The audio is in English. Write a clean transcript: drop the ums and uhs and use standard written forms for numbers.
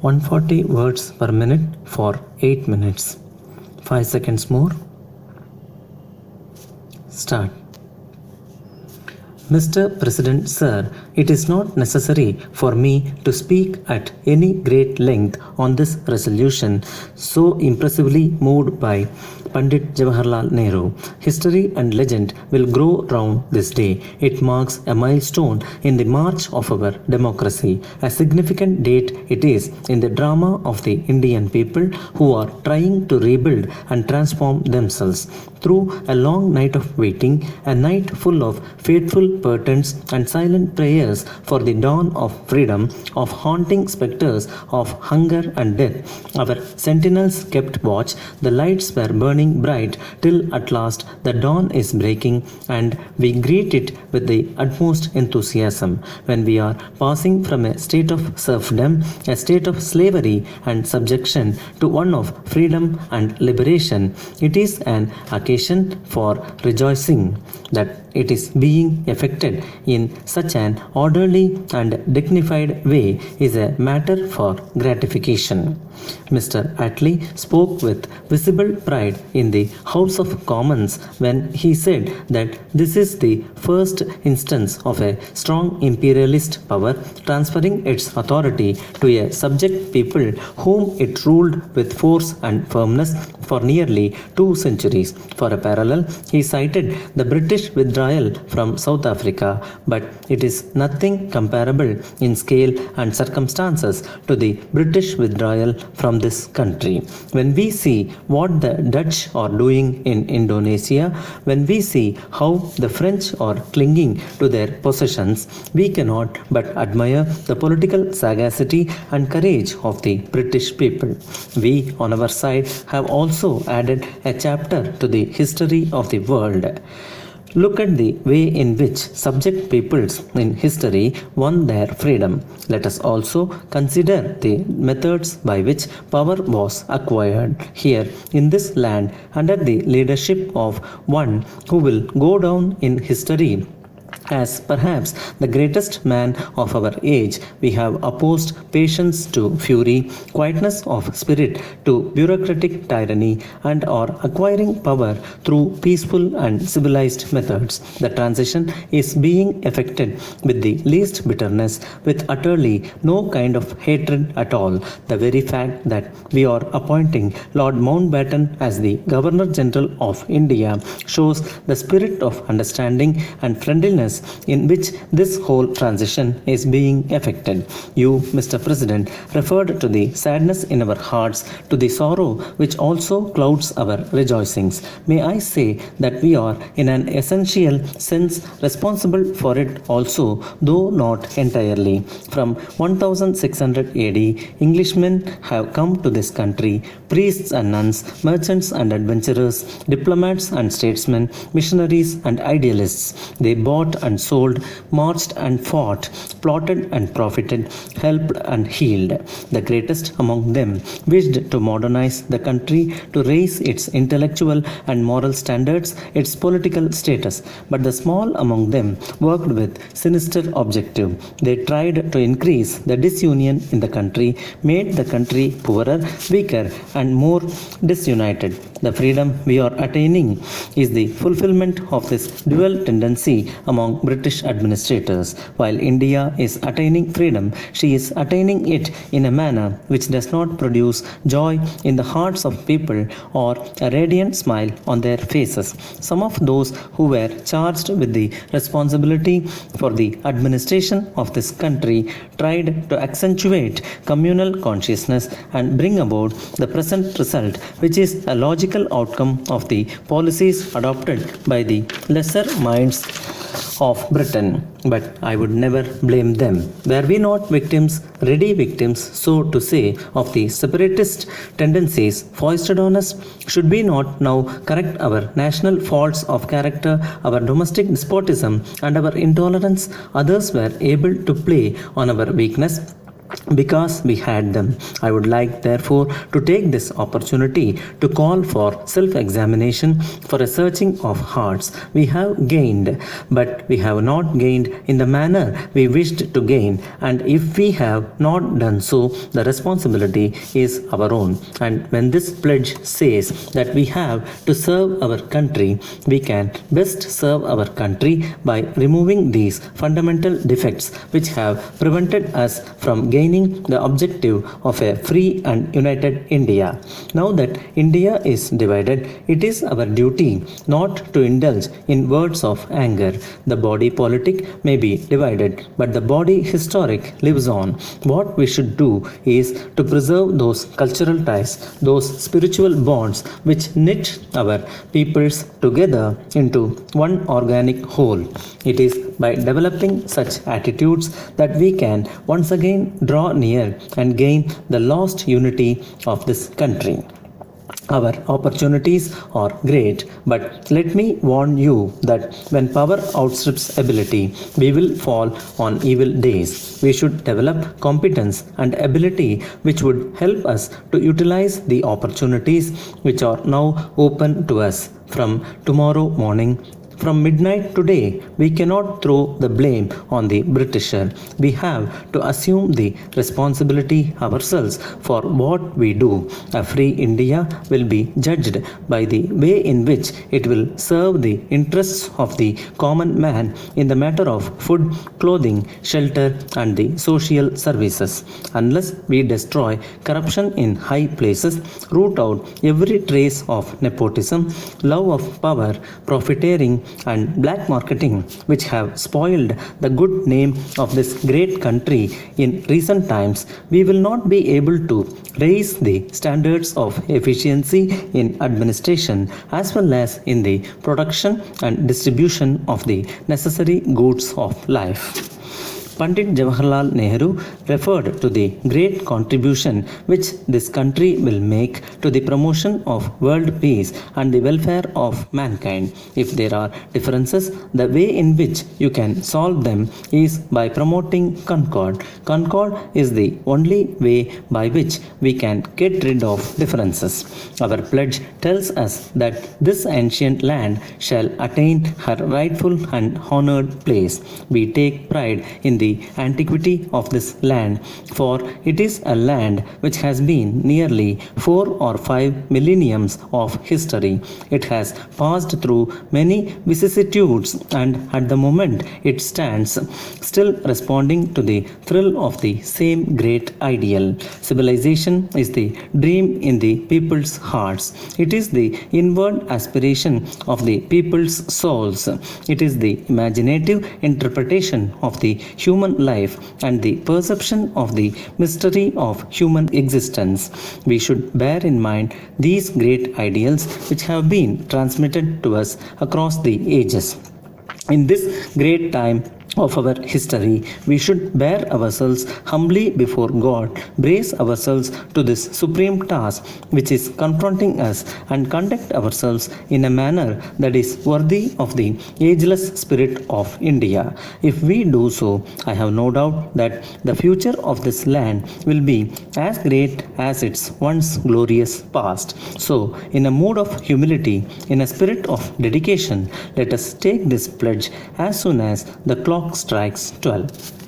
140 words per minute for 8 minutes. 5 seconds more. Start. Mr. President, Sir, it is not necessary for me to speak at any great length on this resolution, so impressively moved by Pandit Jawaharlal Nehru. History and legend will grow round this day. It marks a milestone in the march of our democracy. A significant date it is in the drama of the Indian people who are trying to rebuild and transform themselves. Through a long night of waiting, a night full of faithful purtents and silent prayers for the dawn of freedom, of haunting specters of hunger and death, our sentinels kept watch. The lights were burning bright till at last the dawn is breaking, and we greet it with the utmost enthusiasm. When we are passing from a state of serfdom, a state of slavery and subjection, to one of freedom and liberation, it is an occasion for rejoicing. That it is being effected in such an orderly and dignified way is a matter for gratification. Mr. Attlee spoke with visible pride in the House of Commons when he said that this is the first instance of a strong imperialist power transferring its authority to a subject people whom it ruled with force and firmness for nearly 2 centuries. For a parallel, he cited the British withdrawal from South Africa, but it is nothing comparable in scale and circumstances to the British withdrawal from this country. When we see what the Dutch are doing in Indonesia, when we see how the French are clinging to their possessions, we cannot but admire the political sagacity and courage of the British people. We, on our side, have also added a chapter to the history of the world. Look at the way in which subject peoples in history won their freedom. Let us also consider the methods by which power was acquired here in this land under the leadership of one who will go down in history as perhaps the greatest man of our age. We have opposed patience to fury, quietness of spirit to bureaucratic tyranny, and are acquiring power through peaceful and civilized methods. The transition is being effected with the least bitterness, with utterly no kind of hatred at all. The very fact that we are appointing Lord Mountbatten as the Governor General of India shows the spirit of understanding and friendliness in which this whole transition is being effected. You, Mr. President, referred to the sadness in our hearts, to the sorrow which also clouds our rejoicings. May I say that we are in an essential sense responsible for it also, though not entirely. From 1600 AD, Englishmen have come to this country, priests and nuns, merchants and adventurers, diplomats and statesmen, missionaries and idealists. They bought and sold, marched and fought, plotted and profited, helped and healed. The greatest among them wished to modernize the country, to raise its intellectual and moral standards, its political status. But the small among them worked with sinister objective. They tried to increase the disunion in the country, made the country poorer, weaker, and more disunited. The freedom we are attaining is the fulfillment of this dual tendency among British administrators. While India is attaining freedom, she is attaining it in a manner which does not produce joy in the hearts of people or a radiant smile on their faces. Some of those who were charged with the responsibility for the administration of this country tried to accentuate communal consciousness and bring about the present result, which is a logical outcome of the policies adopted by the lesser minds of Britain. But I would never blame them. Were we not victims, ready victims, so to say, of the separatist tendencies foisted on us? Should we not now correct our national faults of character, our domestic despotism, and our intolerance? Others were able to play on our weakness because we had them. I would like, therefore, to take this opportunity to call for self examination, for a searching of hearts. We have gained, but we have not gained in the manner we wished to gain, and if we have not done so, the responsibility is our own. And when this pledge says that we have to serve our country, we can best serve our country by removing these fundamental defects which have prevented us from gaining the objective of a free and united India. Now that India is divided, it is our duty not to indulge in words of anger. The body politic may be divided, but the body historic lives on. What we should do is to preserve those cultural ties, those spiritual bonds which knit our peoples together into one organic whole. It is by developing such attitudes that we can once again draw near and gain the lost unity of this country. Our opportunities are great, but let me warn you that when power outstrips ability, we will fall on evil days. We should develop competence and ability which would help us to utilize the opportunities which are now open to us. From tomorrow morning, from midnight today, we cannot throw the blame on the Britisher. We have to assume the responsibility ourselves for what we do. A free India will be judged by the way in which it will serve the interests of the common man in the matter of food, clothing, shelter, and the social services. Unless we destroy corruption in high places, root out every trace of nepotism, love of power, profiteering, and black marketing which have spoiled the good name of this great country in recent times, we will not be able to raise the standards of efficiency in administration as well as in the production and distribution of the necessary goods of life. Pandit Jawaharlal Nehru referred to the great contribution which this country will make to the promotion of world peace and the welfare of mankind. If there are differences, the way in which you can solve them is by promoting concord. Concord is the only way by which we can get rid of differences. Our pledge tells us that this ancient land shall attain her rightful and honored place. We take pride in the antiquity of this land, for it is a land which has been nearly 4 or 5 millenniums of history. It has passed through many vicissitudes, and at the moment it stands still responding to the thrill of the same great ideal. Civilization is the dream in the people's hearts. It is the inward aspiration of the people's souls. It is the imaginative interpretation of the human life and the perception of the mystery of human existence. We should bear in mind these great ideals which have been transmitted to us across the ages. In this great time of our history, we should bear ourselves humbly before God, brace ourselves to this supreme task which is confronting us, and conduct ourselves in a manner that is worthy of the ageless spirit of India. If we do so, I have no doubt that the future of this land will be as great as its once glorious past. So, in a mood of humility, in a spirit of dedication, let us take this pledge as soon as the clock strikes 12.